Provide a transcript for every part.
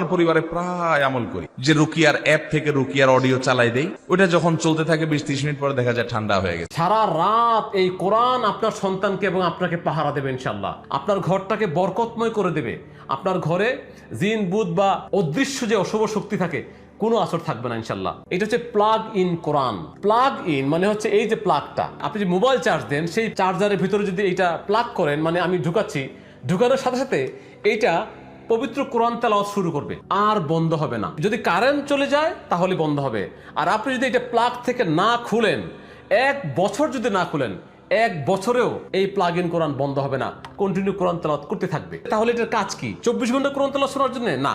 আমার পরিবারে প্রায় আমল করি যে রুকিয়ার অ্যাপ থেকে রুকিয়ার অডিও চালাই দেই, ওটা যখন চলতে থাকে 20-30 মিনিট পরে দেখা যায় ঠান্ডা হয়ে গেছে। সারা রাত এই কোরআন আপনার সন্তানকে এবং আপনাকে পাহারা দেবে ইনশাল্লাহ। আপনার ঘরটাকে বরকতময় করে দেবে। আপনার ঘরে জিন বুত বা অদৃশ্য যে অশুভ শক্তি থাকে কোনো আসর থাকবে না ইনশাল্লাহ। এটা হচ্ছে plug in Quran. Plug in মানে হচ্ছে এই যে প্লাগটা, আপনি যে মোবাইল চার্জ দেন সেই চার্জারের ভিতরে যদি এইটা প্লাগ করেন, মানে আমি ঢুকাচ্ছি, ঢুকানোর সাথে সাথে এইটা পবিত্র কোরআন তেলাওয়াত শুরু করবে, আর বন্ধ হবে না। যদি কারেন্ট চলে যায় তাহলে বন্ধ হবে। আর আপনি যদি এটা প্লাগ থেকে না খুলেন, 1 বছর যদি না খুলেন, 1 বছরেও এই প্লাগ ইন কোরআন বন্ধ হবে না, কন্টিনিউ কোরআন তেলাওয়াত করতে থাকবে। তাহলে এটার কাজ কি? 24 ঘন্টা কোরআন তেলাওয়াত শোনার জন্য না,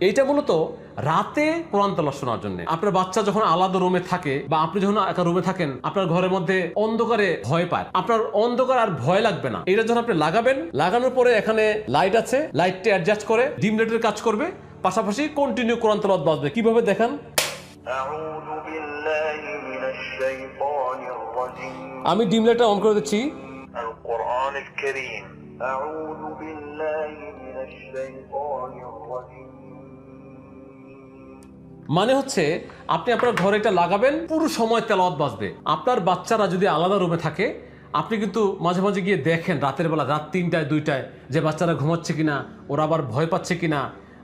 এইটা মূলত রাতে কোরআন তেলাওয়াত শোনার জন্য। আপনার বাচ্চা যখন আলাদা রুমে থাকে বা আপনি যখন একা রুমে থাকেন, আপনার ঘরের মধ্যে অন্ধকারে ভয় পায়, আপনার অন্ধকার আর ভয় লাগবে না। এটা যখন আপনি লাগাবেন, লাগানোর পরে এখানে লাইট আছে, লাইটটা অ্যাডজাস্ট করে ডিম লাইটের কাজ করবে, পাশাপাশি কন্টিনিউ কোরআন তেলাওয়াত বাজবে। কিভাবে দেখান? আমি ডিম লাইটটা অন করে দিচ্ছি। القرآن الكريم أعوذ بالله من الشيطان الرجيم। মানে হচ্ছে আপনি আপনার ঘরে এটা লাগাবেন, পুরো সময় তেলাওয়াত বাজবে। আপনার বাচ্চারা যদি আলাদা রুমে থাকে, আপনি কিন্তু মাঝে মাঝে গিয়ে দেখেন রাতের বেলা, রাত 3টায় 2টায়, যে বাচ্চারা ঘুমাচ্ছে কিনা, ওরা আবার ভয় পাচ্ছে কিনা,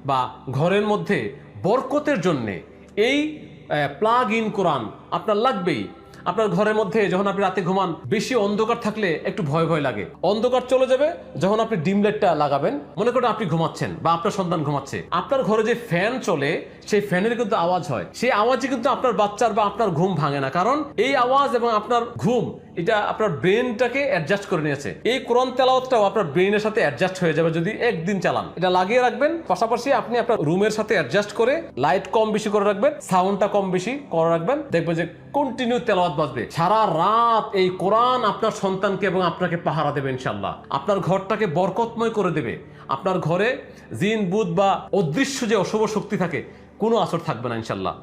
বা ঘরের মধ্যে বরকতের জন্যে এই প্লাগ ইন কোরআন আপনার লাগবেই। আপনার ঘরের মধ্যে যখন আপনি রাতে ঘুমান, বেশি অন্ধকার থাকলে একটু ভয় ভয় লাগে, অন্ধকার চলে যাবে যখন আপনি ডিম লাইটটা লাগাবেন। মনে করেন আপনি ঘুমাচ্ছেন বা আপনার সন্তান ঘুমাচ্ছে, আপনার ঘরে যে ফ্যান চলে সেই ফ্যানের কিন্তু আওয়াজ হয়, সেই আওয়াজে কিন্তু আপনার বাচ্চার বা আপনার ঘুম ভাঙে না, কারণ এই আওয়াজ এবং আপনার ঘুম এটা আপনার ব্রেনটাকে অ্যাডজাস্ট করে নিয়েছে। এই কোরআন তেলাওয়াতটাও আপনার ব্রেনের সাথে অ্যাডজাস্ট হয়ে যাবে যদি একদিন চালান। এটা লাগিয়ে রাখবেন, পাশাপাশি আপনি আপনার রুমের সাথে অ্যাডজাস্ট করে লাইট কম বেশি করে রাখবেন, সাউন্ডটা কম বেশি করে রাখবেন, দেখবেন যে কন্টিনিউ তেলাওয়াত বাজবে। সারা রাত এই কোরআন আপনার সন্তানকে এবং আপনাকে পাহারা দেবে ইনশাল্লাহ। আপনার ঘরটাকে বরকতময় করে দেবে। আপনার ঘরে জিন বুত বা অদৃশ্য যে অশুভ শক্তি থাকে কোনো আসর থাকবে না ইনশাল্লাহ।